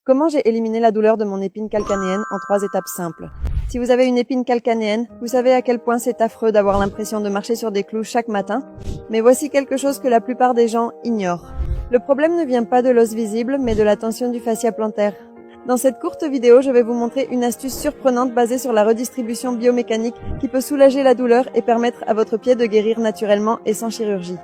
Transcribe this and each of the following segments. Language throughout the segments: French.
Comment j'ai éliminé la douleur de mon épine calcanéenne en 3 étapes simples. Si vous avez une épine calcanéenne, vous savez à quel point c'est affreux d'avoir l'impression de marcher sur des clous chaque matin, mais voici quelque chose que la plupart des gens ignorent. Le problème ne vient pas de l'os visible, mais de la tension du fascia plantaire. Dans cette courte vidéo, je vais vous montrer une astuce surprenante basée sur la redistribution biomécanique qui peut soulager la douleur et permettre à votre pied de guérir naturellement et sans chirurgie.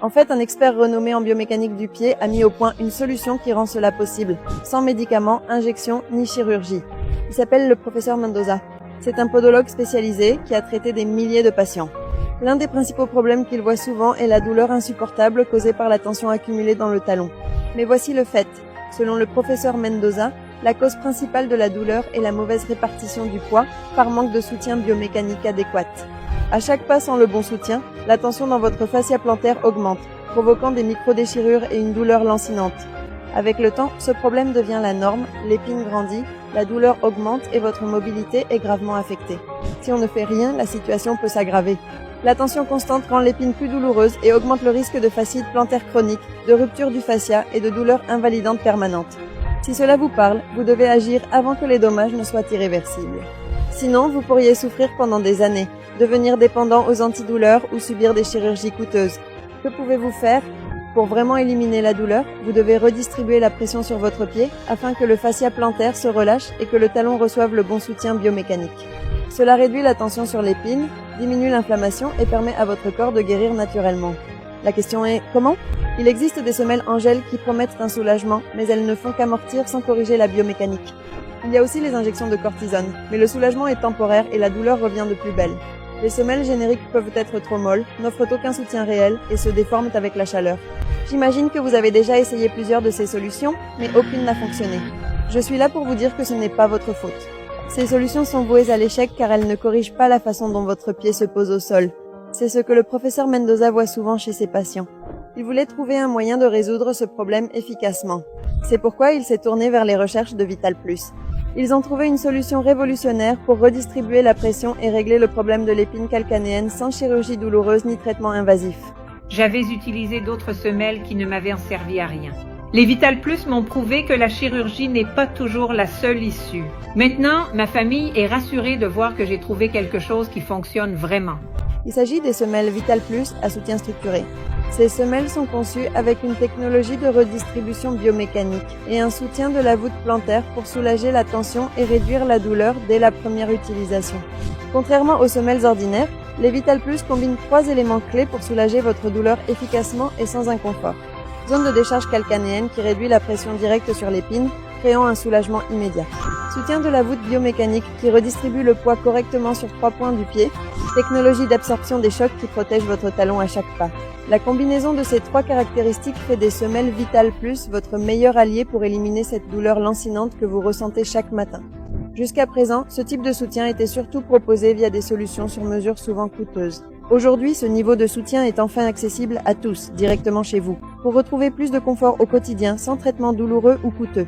En fait, un expert renommé en biomécanique du pied a mis au point une solution qui rend cela possible, sans médicaments, injections ni chirurgie. Il s'appelle le professeur Mendoza. C'est un podologue spécialisé qui a traité des milliers de patients. L'un des principaux problèmes qu'il voit souvent est la douleur insupportable causée par la tension accumulée dans le talon. Mais voici le fait. Selon le professeur Mendoza, la cause principale de la douleur est la mauvaise répartition du poids par manque de soutien biomécanique adéquat. À chaque pas sans le bon soutien, la tension dans votre fascia plantaire augmente, provoquant des micro-déchirures et une douleur lancinante. Avec le temps, ce problème devient la norme, l'épine grandit, la douleur augmente et votre mobilité est gravement affectée. Si on ne fait rien, la situation peut s'aggraver. La tension constante rend l'épine plus douloureuse et augmente le risque de fascite plantaire chronique, de rupture du fascia et de douleurs invalidantes permanentes. Si cela vous parle, vous devez agir avant que les dommages ne soient irréversibles. Sinon, vous pourriez souffrir pendant des années, devenir dépendant aux antidouleurs ou subir des chirurgies coûteuses. Que pouvez-vous faire? Pour vraiment éliminer la douleur, vous devez redistribuer la pression sur votre pied afin que le fascia plantaire se relâche et que le talon reçoive le bon soutien biomécanique. Cela réduit la tension sur l'épine, diminue l'inflammation et permet à votre corps de guérir naturellement. La question est, comment? Il existe des semelles en gel qui promettent un soulagement, mais elles ne font qu'amortir sans corriger la biomécanique. Il y a aussi les injections de cortisone, mais le soulagement est temporaire et la douleur revient de plus belle. Les semelles génériques peuvent être trop molles, n'offrent aucun soutien réel et se déforment avec la chaleur. J'imagine que vous avez déjà essayé plusieurs de ces solutions, mais aucune n'a fonctionné. Je suis là pour vous dire que ce n'est pas votre faute. Ces solutions sont vouées à l'échec car elles ne corrigent pas la façon dont votre pied se pose au sol. C'est ce que le professeur Mendoza voit souvent chez ses patients. Il voulait trouver un moyen de résoudre ce problème efficacement. C'est pourquoi il s'est tourné vers les recherches de Vital+. Ils ont trouvé une solution révolutionnaire pour redistribuer la pression et régler le problème de l'épine calcanéenne sans chirurgie douloureuse ni traitement invasif. J'avais utilisé d'autres semelles qui ne m'avaient servi à rien. Les Vital+ m'ont prouvé que la chirurgie n'est pas toujours la seule issue. Maintenant, ma famille est rassurée de voir que j'ai trouvé quelque chose qui fonctionne vraiment. Il s'agit des semelles Vital+ à soutien structuré. Ces semelles sont conçues avec une technologie de redistribution biomécanique et un soutien de la voûte plantaire pour soulager la tension et réduire la douleur dès la première utilisation. Contrairement aux semelles ordinaires, les Vital+ combinent 3 éléments clés pour soulager votre douleur efficacement et sans inconfort. Zone de décharge calcanéenne qui réduit la pression directe sur l'épine, créant un soulagement immédiat. Soutien de la voûte biomécanique qui redistribue le poids correctement sur 3 points du pied. Technologie d'absorption des chocs qui protège votre talon à chaque pas. La combinaison de ces 3 caractéristiques fait des semelles Vital+ votre meilleur allié pour éliminer cette douleur lancinante que vous ressentez chaque matin. Jusqu'à présent, ce type de soutien était surtout proposé via des solutions sur mesure souvent coûteuses. Aujourd'hui, ce niveau de soutien est enfin accessible à tous, directement chez vous, pour retrouver plus de confort au quotidien sans traitement douloureux ou coûteux.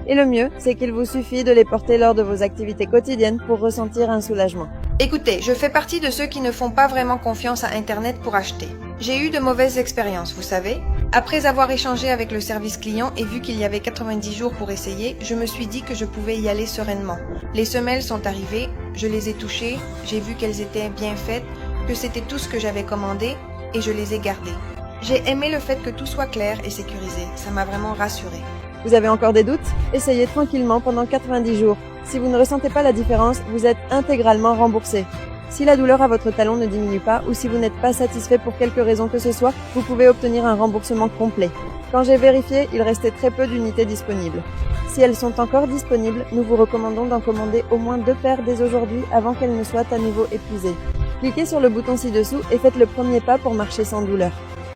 Et le mieux, c'est qu'il vous suffit de les porter lors de vos activités quotidiennes pour ressentir un soulagement. Écoutez, je fais partie de ceux qui ne font pas vraiment confiance à Internet pour acheter. J'ai eu de mauvaises expériences, vous savez. Après avoir échangé avec le service client et vu qu'il y avait 90 jours pour essayer, je me suis dit que je pouvais y aller sereinement. Les semelles sont arrivées, je les ai touchées, j'ai vu qu'elles étaient bien faites, que c'était tout ce que j'avais commandé et je les ai gardées. J'ai aimé le fait que tout soit clair et sécurisé, ça m'a vraiment rassurée. Vous avez encore des doutes? Essayez tranquillement pendant 90 jours. Si vous ne ressentez pas la différence, vous êtes intégralement remboursé. Si la douleur à votre talon ne diminue pas ou si vous n'êtes pas satisfait pour quelque raison que ce soit, vous pouvez obtenir un remboursement complet. Quand j'ai vérifié, il restait très peu d'unités disponibles. Si elles sont encore disponibles, nous vous recommandons d'en commander au moins 2 paires dès aujourd'hui avant qu'elles ne soient à nouveau épuisées. Cliquez sur le bouton ci-dessous et faites le premier pas pour marcher sans douleur.